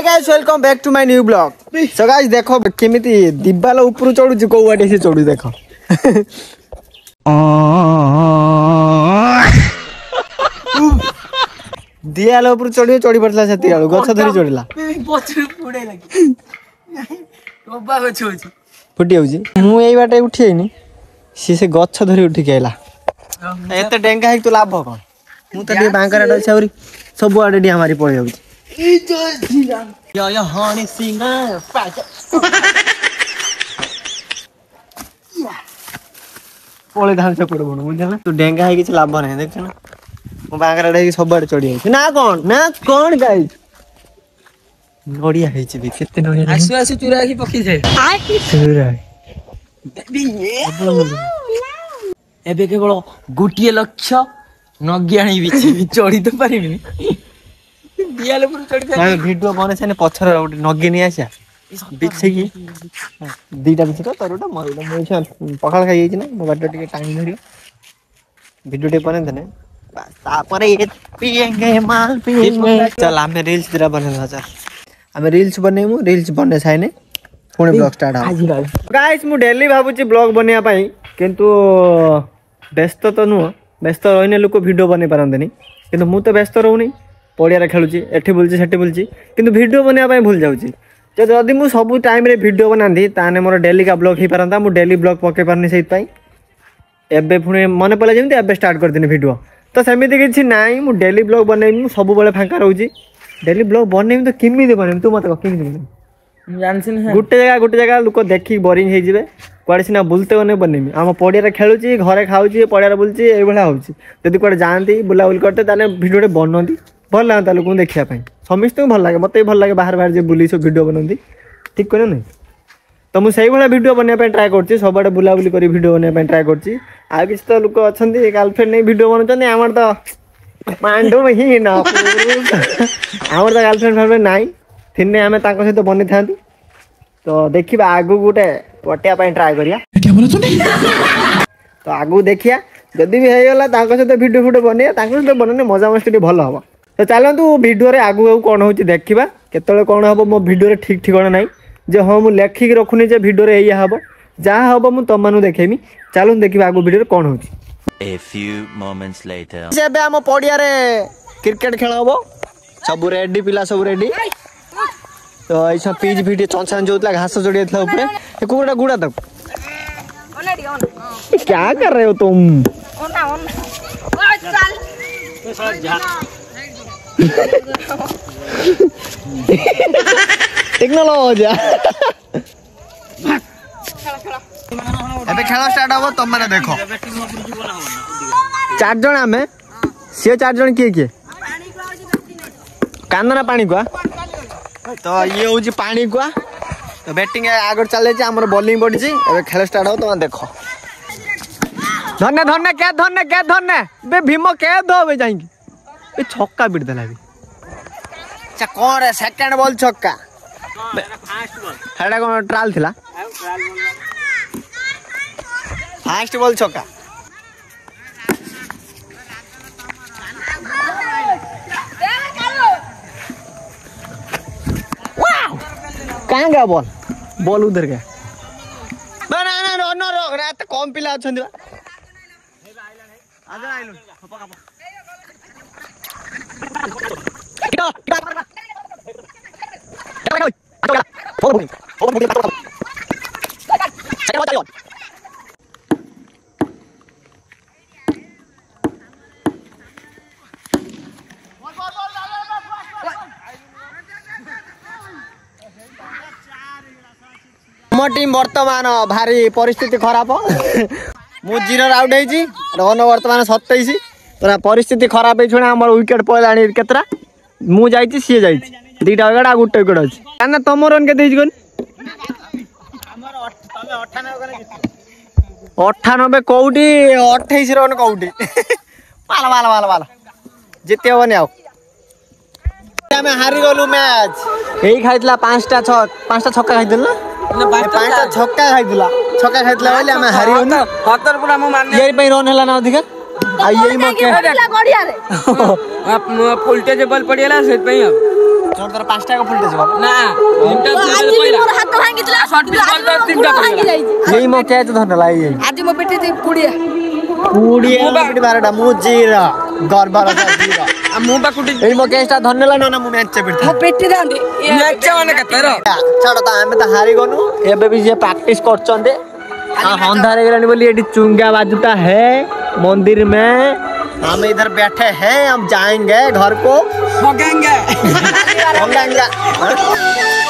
Guys welcome back to my new blog. So guys देखो केमिति दिबाल ऊपर चढ़ू को वाटे से चढ़ू देखो दियाल ऊपर चढ़ी चढ़ी पड़ला सेति आलू गछ धरी चढ़िला पछरे पुडे लागी टोबा गछ होची फुटी होची मु एई बाटे उठिएनी से गछ धरी उठी केला एते डेंगा है तो लाभ कोन मु त बांकर आडे छौरी सब आडे डी हमारी पळे जाउची या हानी सिंगा पळे धान से पड़ो बनु बुझला तू डेंगा है कि लाभ नहीं देख ना मु बांकर आडे सब आडे चढ़ी ना कौन गाइस नोडिया है छी केते नोडिया आसु आसु चुरा की पखी जाय चुरा एबे केवल गुटिए लक्ष्य नगियाणी बिछि चढ़ी तो परिबिनी दियाले पुर चढ़ी ना वीडियो बने छने पछर उठे नगिनी आछा बिछि की दीटा बिछि तो तरोटा मरोटा मोइ छ पखाल खाइ छि ना मो बाटा टिके टाइम धरियो वीडियो टे बने देने बस तापर ये पिएंगे माल पिएंगे चल हमें रील्स दिरा बनेला चल हमें रील्स बनेमु रील्स बने छाइने पुणे ब्लॉग स्टार्ट आ गाइस मु डेली भाबुची ब्लॉग बनिया पई किंतु व्यस्त तो नु व्यस्त रहने लोक वीडियो बने पारंतनी किंतु मु तो व्यस्त रहउनी पड़िया खेलुची एठी बुलची सेठी बुलची किंतु वीडियो बनिया पई भूल जाउची जदि मु सब टाइम रे वीडियो बनांदी ताने मोर डेली का ब्लॉग ही पारंता मु डेली ब्लॉग पके पारनी सेत पई एबे पुणे मन पला जेमती एबे स्टार्ट कर देनी वीडियो तो सेमिति किछि नाइ मु डेली ब्लॉग बनेमु सब बेले फांका रहउची डेली ब्लॉग बनेमु तो किमिति बनेमु तू मत किमिति जानसिन है गुटे जगह लोक देखि बोरिंग हे जिवे कुआडे सिना बुलते बने बनेमी आम पड़िया खेलुची घरे खाऊची पड़िया बुलची ए भला होची जदि कुआडे जानती बुलाबुली करते ताने वीडियो बनती भल लागता लोक देखिया पई समस्त भल लागे मते भल लागे बाहर बाहर जे बुली सब वीडियो बनती ठीक करे नै तो मु सही भला वीडियो बनिया पई ट्राई करची सबडे बुलाबुली करी वीडियो बनिया पई ट्राई करची आ किछ तो लोक अछंती गर्लफ्रेंड नै वीडियो बनउछन हमर तो मांडो ही ना हमर तो गर्लफ्रेंड नाइ थिने आमे ताको सहित बनि थांती तो देखिबा आगु गुटे पटिया पई ट्राई करिया क्या बोला तूने तो आगु देखिया जदी भी हे गला ताको सहित वीडियो फुटो बनिया ताको सहित बनने मजा मस्ती भलो हबो तो चलंतु वीडियो रे आगु कोन होची देखिबा केतले कोन हबो मो वीडियो रे ठीक ठिकाना नाही जे हो मु लेखि के रखुनी जे वीडियो रे एया हबो जा हबो मु तमानु देखेमी चलुन देखिबा आगु वीडियो रे कोन होची A few moments later जेबे हम पडिया रे क्रिकेट खेल हबो सब रेडी पिला सब रेडी तो ऐसा पीच वीडियो चौंसान जोतला घास जोड़िया था ऊपर ए कुकुड़ा गुड़ा तक क्या कर रहे हो तुम टेक्नोलॉजी अबे खेल स्टार्ट हबो तुम माने देखो चार जण हमें से चार जण किए कांदना पानी को तो ये हूँ पानी गुआ तो बैटिंग आगे चले आम बॉलिंग पड़ी ए खेल स्टार्ट हो तुम देख धन्य धन्य क्या धन्य क्या धन्य बे भीम क्या दे जाइए छक्का बिट देला अच्छा कौन है सेकंड बॉल छक्का हेडा कौन ट्रायल थिला फास्ट बॉल छक्का कहाँ गया बॉल बॉल उधर गया ना ना ना नो रो रे त कम पिला अछंदी बा आजा आइलो खपा खपा टीम वर्तमान भारी परिस्थिति खराब मु 0 आउट है रन वर्तमान 27 तो परिस्थिति खराब है आम विकेट पड़ा केतरा मु जाइए सी जा दीटा विकेट आ गोटे विकेट अच्छी क्या तुम रन के 98 कौटी 28 रन कौटी माल माल माल माल जिते हेनी आम हारी गलु मैच यही खाई 5टा छक्का खाई ना 5टा छक्का खाइतला बोले हम हारी होनी 70 पुरा मु माने यही पे रन हला ना अधिक आ यही मके गड़िया रे वोल्टेज बल पड़ियाला सेत पे अब তোর তোর 5 টাকা ফুলতে যাব না তিনটা ଆଜି ବି ମୋର ହାତ ଭାଙ୍ଗିଥିଲା short piece ଆଜି ବଲ୍ ମୋ ତିନିଟା ଗୋଡ଼ ଭାଙ୍ଗି ଯାଇଛି ଏଇ ମୋ କ୍ୟାଚ୍ ଧନ ଲାଗି ଆଜି ମୋ ପେଟି ପୁଡ଼ିଆ ପୁଡିଆ ପିଟି 12ଟା ମୁଁ ଜିରା ଗର୍ବାର ଜିରା ମୁଁ ବା କୁଟି ଏଇ ମୋ କ୍ୟାଚ୍ ଟା ଧନେଲା ନା ମୁଁ ମ୍ୟାଚ୍ ପିଟି ମୋ ପେଟି ଦାଣ୍ଡି ମ୍ୟାଚ୍ ମାନେ କେତେ ର ଛାଡ ତ ଆମେ ତ ହାରି ଗନୁ ଏବେ ବି ଯେ ପ୍ରାକ୍ଟିସ କରୁଛନ୍ତି ଅନ୍ଧାର ହେଇଗଲାଣି ବୋଲି ଏଠି ଚୁଙ୍ଗା ବାଜୁता है मंदिर में हम इधर बैठे हैं हम जाएंगे घर को ହଗାଙ୍ଗା होंगे